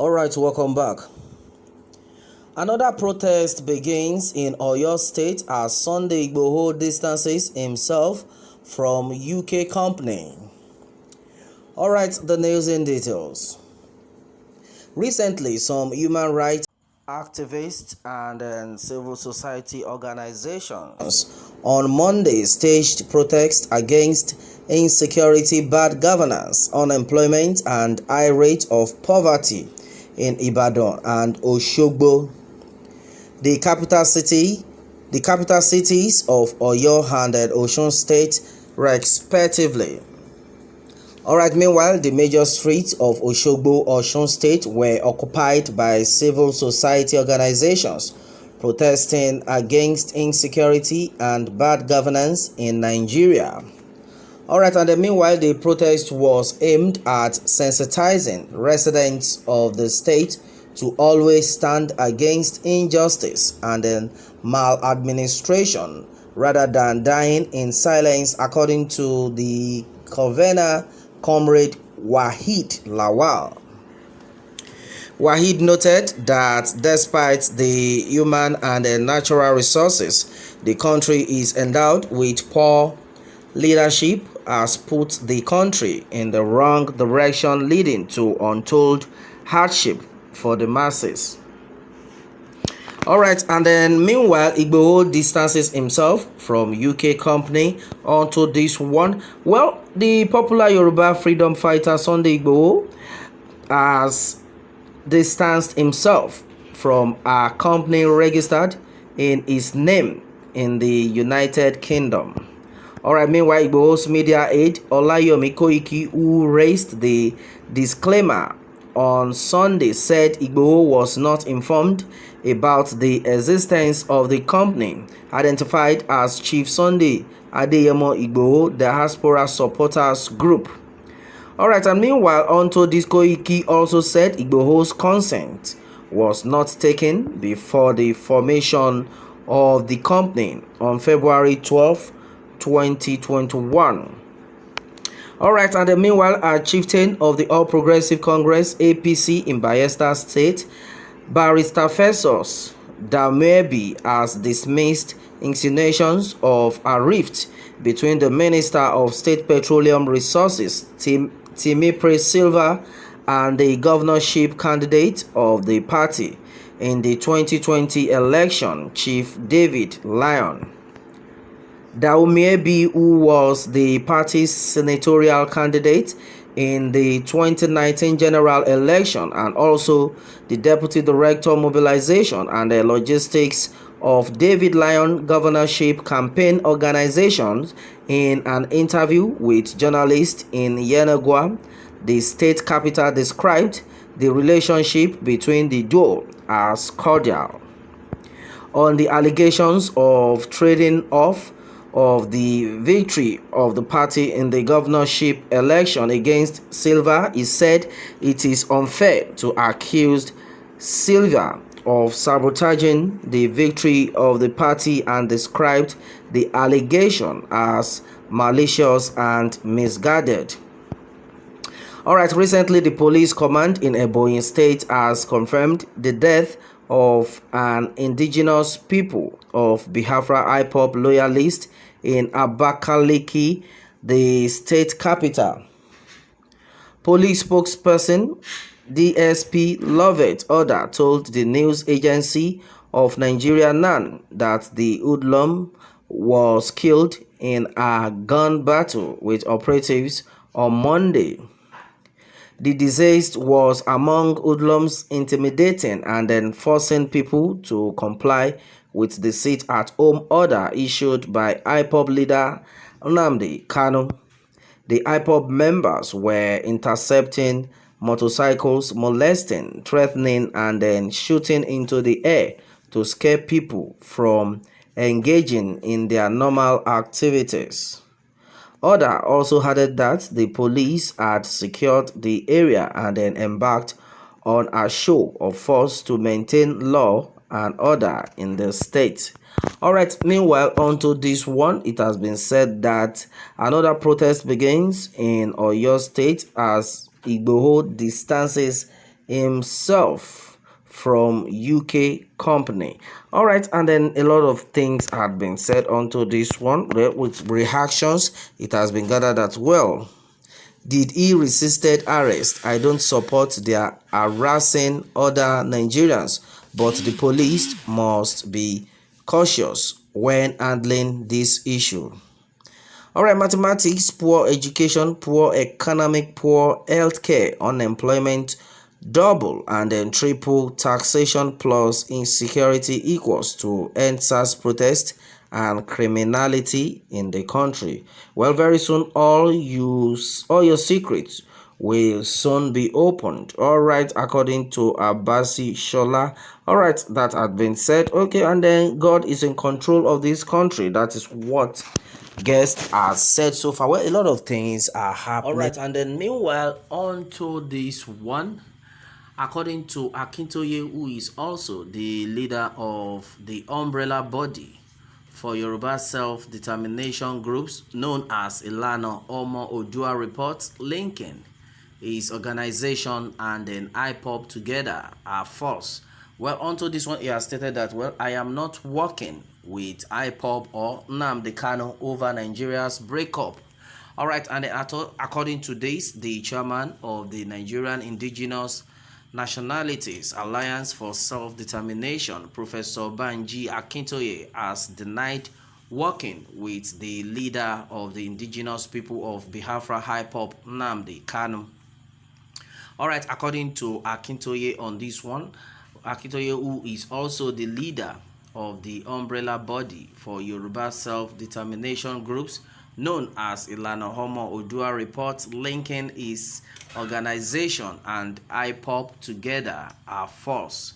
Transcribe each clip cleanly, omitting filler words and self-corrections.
All right, welcome back. Another protest begins in Oyo State as Sunday Igboho distances himself from UK company. All right, the news in details. Recently, some human rights activists and civil society organizations on Monday staged protests against insecurity, bad governance, unemployment, and high rate of poverty in Ibadan and Oshogbo, the capital cities of Oyo and Osun State, respectively. Alright, meanwhile, the major streets of Oshogbo, Osun State were occupied by civil society organizations protesting against insecurity and bad governance in Nigeria. Alright, and then meanwhile, the protest was aimed at sensitizing residents of the state to always stand against injustice and then maladministration rather than dying in silence, according to the convener, Comrade Wahid Lawal. Wahid noted that despite the human and natural resources the country is endowed with, poor leadership has put the country in the wrong direction, leading to untold hardship for the masses. Alright, and then meanwhile, Igboho distances himself from UK company onto this one. Well, the popular Yoruba freedom fighter Sunday Igboho has distanced himself from a company registered in his name in the United Kingdom. Alright, meanwhile, Igboho's media aide Olayomi Koiki, who raised the disclaimer on Sunday, said Igboho was not informed about the existence of the company identified as Chief Sunday Adeyemo Igboho Diaspora Supporters Group. Alright, and meanwhile, onto this, Koiki also said Igboho's consent was not taken before the formation of the company on February 12, 2021. Alright, and then meanwhile, a chieftain of the All Progressive Congress APC in Bayelsa State, Barrister Festus Damebi, has dismissed insinuations of a rift between the Minister of State Petroleum Resources Timipre Silva and the governorship candidate of the party in the 2020 election, Chief David Lyon. Daumiebi, who was the party's senatorial candidate in the 2019 general election and also the deputy director mobilization and logistics of David Lyon governorship campaign organizations, in an interview with journalists in Yenagoa, the state capital, described the relationship between the duo as cordial. On the allegations of trading off of the victory of the party in the governorship election against Silva, he said it is unfair to accuse Silva of sabotaging the victory of the party and described the allegation as malicious and misguided. Alright, recently the police command in Ebonyi State has confirmed the death of an indigenous people of Biafra IPOB loyalist in Abakaliki, the state capital. Police spokesperson DSP Lovett Oda told the news agency of Nigeria NAN that the hoodlum was killed in a gun battle with operatives on Monday. The deceased was among hoodlums intimidating and then forcing people to comply with the sit-at-home order issued by IPOB leader Nnamdi Kanu. The IPOB members were intercepting motorcycles, molesting, threatening, and then shooting into the air to scare people from engaging in their normal activities. Oda also added that the police had secured the area and then embarked on a show of force to maintain law and order in the state. Alright, meanwhile, onto this one, it has been said that another protest begins in Oyo State as Igboho distances himself from UK company. All right, and then a lot of things had been said onto this one with reactions. It has been gathered that, well, did he resisted arrest? I don't support their harassing other Nigerians, but the police must be cautious when handling this issue. All right, mathematics, poor education, poor economic, poor healthcare, unemployment, double and then triple taxation plus insecurity equals to end-SARS protest and criminality in the country. Well, very soon all your secrets will soon be opened. All right, according to Abasi Shola. All right, that had been said. Okay, and then God is in control of this country. That is what guest has said so far. Well, a lot of things are happening. All right, and then meanwhile, on to this one. According to Akintoye, who is also the leader of the umbrella body for Yoruba self-determination groups known as Ilana Omo Odua reports linking his organization and then IPOB together are false. Well, onto this one, he has stated that, well, I am not working with IPOB or Nnamdi Kanu over Nigeria's breakup. All right, and according to this, the chairman of the Nigerian Indigenous Nationalities Alliance for Self-Determination, Professor Banji Akintoye, has denied working with the leader of the indigenous people of Biafra IPOB, Nnamdi Kanu. All right, according to Akintoye on this one, Akintoye, who is also the leader of the umbrella body for Yoruba self-determination groups known as Ilana Homo Odua, reports linking his organization and IPOB together are false.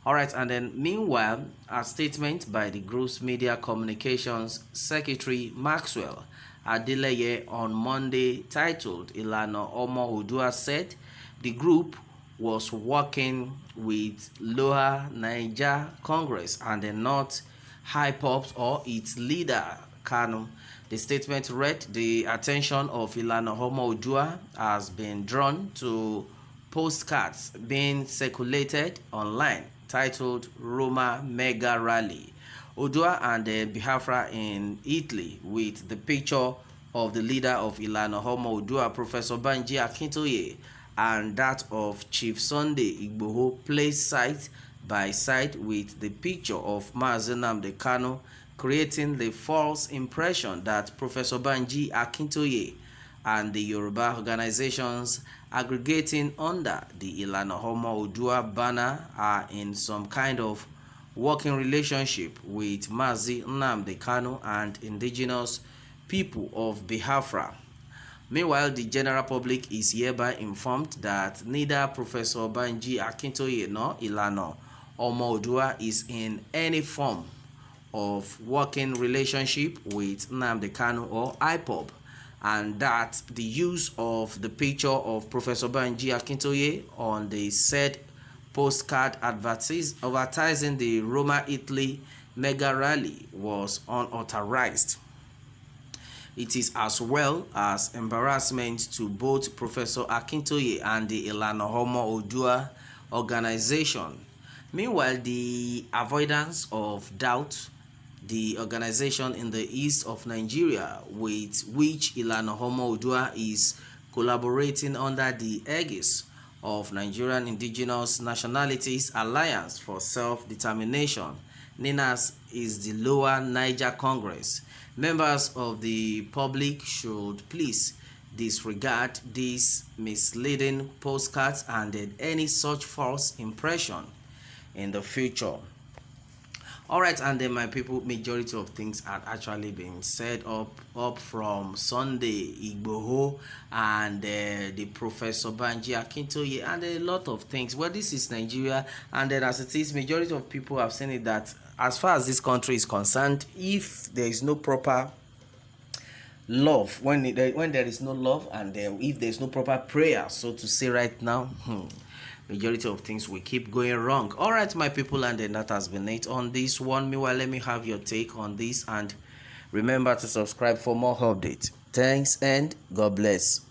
All right, and then meanwhile, a statement by the group's media communications secretary Maxwell Adeleye on Monday titled Ilana Homo Odua said the group was working with Lower Niger Congress and the North IPOB or its leader Kanu. The statement read, the attention of Ilana Homo Odua has been drawn to postcards being circulated online titled Roma Mega Rally. Odua and Biafra in Italy with the picture of the leader of Ilana Homo Odua, Professor Banji Akintoye, and that of Chief Sunday Igboho placed side by side with the picture of Mazi Nnamdi Kanu, creating the false impression that Professor Banji Akintoye and the Yoruba organizations aggregating under the Ilana Homo Odua banner are in some kind of working relationship with Mazi Nnamdi Kanu and indigenous people of Biafra. Meanwhile, the general public is hereby informed that neither Professor Banji Akintoye nor Ilana Homo Odua is in any form of working relationship with Nnamdi Kanu or IPOB, and that the use of the picture of Professor Banji Akintoye on the said postcard advertising the Roma Italy mega rally was unauthorized. It is as well as embarrassment to both Professor Akintoye and the Ilana Homo Odua organization. Meanwhile, the avoidance of doubt, the organization in the east of Nigeria with which Ilana Homo Odua is collaborating under the aegis of Nigerian Indigenous Nationalities Alliance for Self-Determination, NINAS, is the Lower Niger Congress. Members of the public should please disregard these misleading postcards and any such false impression in the future. All right, and then my people, majority of things had actually been said up from Sunday Igboho and the Professor Banji Akintoye and a lot of things. Well, this is Nigeria, and then as it is, majority of people have seen it that as far as this country is concerned, if there is no proper love, when there is no love, and if there is no proper prayer, so to say right now, majority of things will keep going wrong. All right, my people, and then that has been it on this one. Meanwhile, let me have your take on this, and remember to subscribe for more updates. Thanks and God bless.